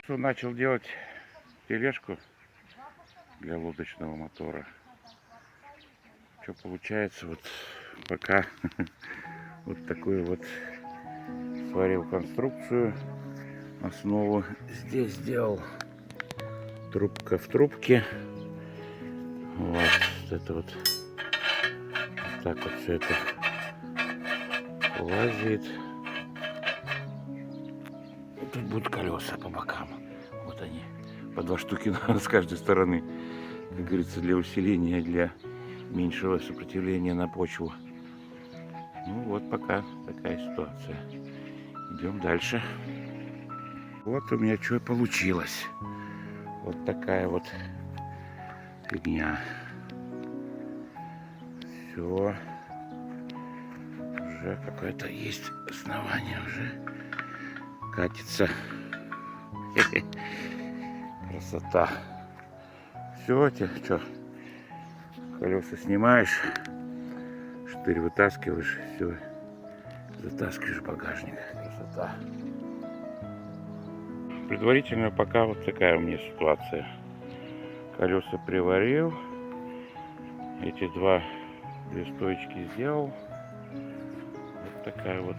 Начал делать тележку для лодочного мотора. Что получается, вот пока вот такую вот сварил конструкцию, основу. Здесь сделал трубка в трубке. Вот это вот так вот все это лазит. Тут будут колеса по бокам. Вот они, по 2 штуки с каждой стороны. Как говорится, для усиления, для меньшего сопротивления на почву. Ну вот пока такая ситуация. Идем дальше. Вот у меня что получилось. Вот такая вот фигня. Все. Уже какое-то есть основание, уже катится. Красота. Все, что, колеса снимаешь, штырь вытаскиваешь, все, затаскиваешь в багажник. Красота. Предварительно пока вот такая у меня ситуация. Колеса приварил, эти две стоечки сделал. Вот такая вот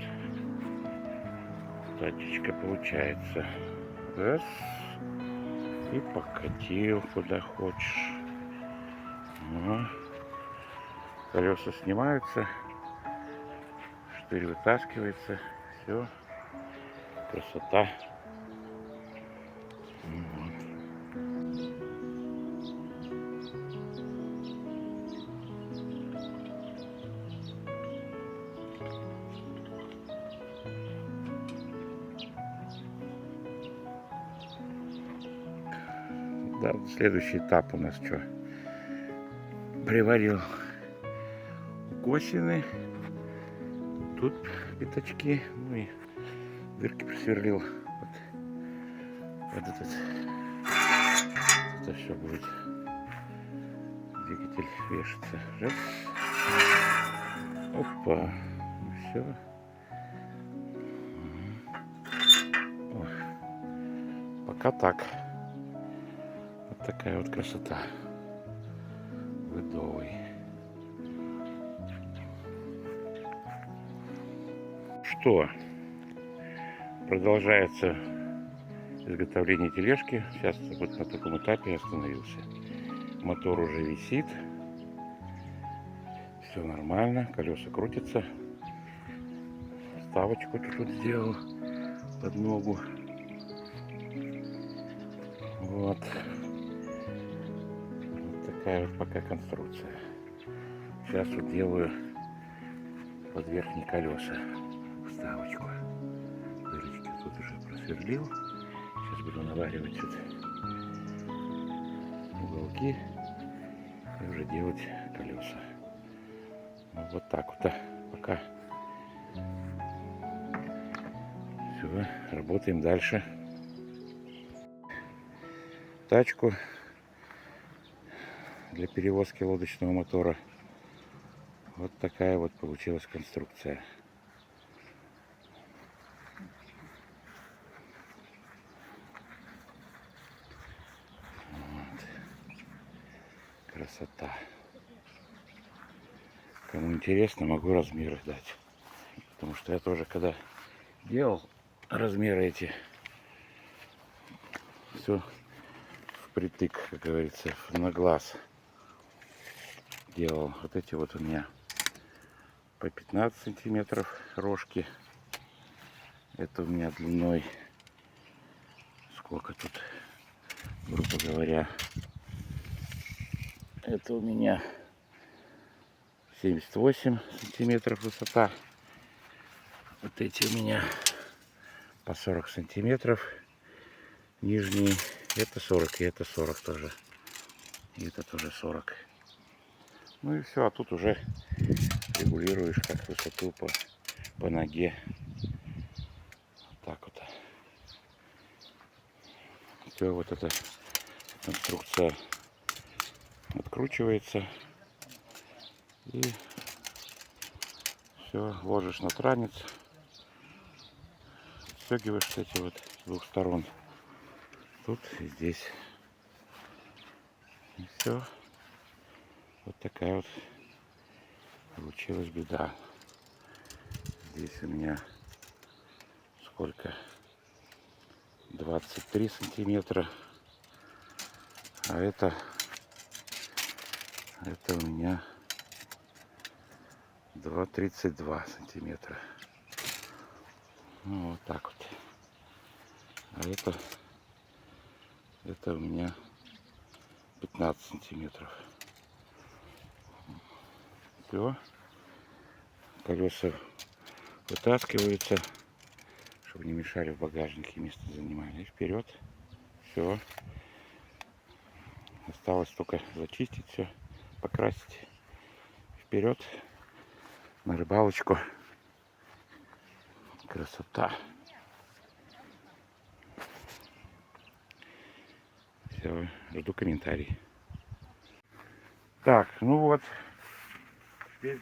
тачечка получается. Раз. И покатил куда хочешь. Ага. Колеса снимаются, штырь вытаскивается, все, красота. Да, следующий этап у нас что? Приварил косины, тут пятачки, ну и дырки просверлил. Вот это все будет двигатель вешаться. Раз. Опа, все. Пока так. Вот такая вот красота. Выдовый. Что? Продолжается изготовление тележки. Сейчас вот на таком этапе остановился. Мотор уже висит. Все нормально. Колеса крутятся. Вставочку тут сделал под ногу. Вот. Вот такая вот пока конструкция. Сейчас вот делаю под верхние колеса вставочку. Дырочки тут уже просверлил. Сейчас буду наваривать тут уголки и уже делать колеса. Ну, вот так вот пока. Все, работаем дальше. Тачку для перевозки лодочного мотора. Вот такая вот получилась конструкция. Вот. Красота. Кому интересно, могу размеры дать. Потому что я тоже, когда делал размеры эти, все впритык, как говорится, на глаз делал. Вот эти вот у меня по 15 сантиметров рожки. Это у меня длиной, сколько тут, грубо говоря, это у меня 78 сантиметров высота. Вот эти у меня по 40 сантиметров. Нижние это 40, и это 40 тоже. И это тоже 40. Ну и все, а тут уже регулируешь как высоту по ноге. Вот так вот. Все, вот эта конструкция откручивается. И все, ложишь на транец. Отстегиваешь эти вот с двух сторон. тут, и здесь. И все. Вот такая вот получилась беда. Здесь у меня сколько? 23 сантиметра. А это у меня 2,32 сантиметра. Ну, вот так вот. А это у меня 15 сантиметров. Все. Колеса вытаскиваются, чтобы не мешали в багажнике, место занимали. И вперед. Все. Осталось только зачистить все, покрасить. Вперед на рыбалочку. Красота. Все, жду комментарий. Так, ну вот. Теперь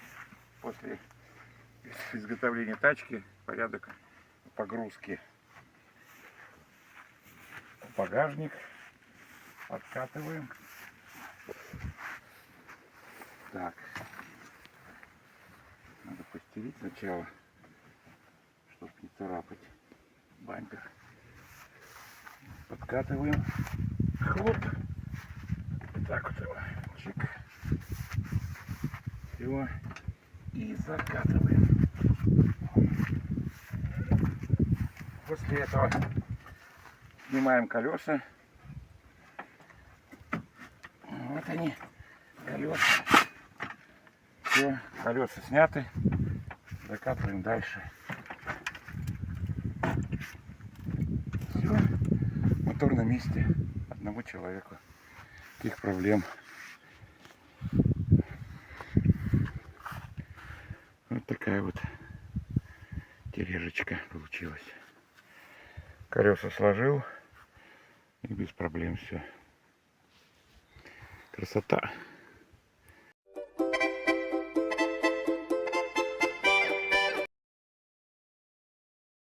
после изготовления тачки порядок погрузки в багажник. Подкатываем. Так. Надо постелить сначала, чтобы не царапать бампер. Подкатываем. Хлоп. Вот так вот его. Чик. Все. И закатываем. После этого снимаем колеса. Вот они, колеса. Все, колеса сняты. Закатываем дальше. Все, мотор на месте. Одному человеку. Никаких проблем. Вот такая вот тележечка получилась. Колеса сложил и без проблем все. Красота.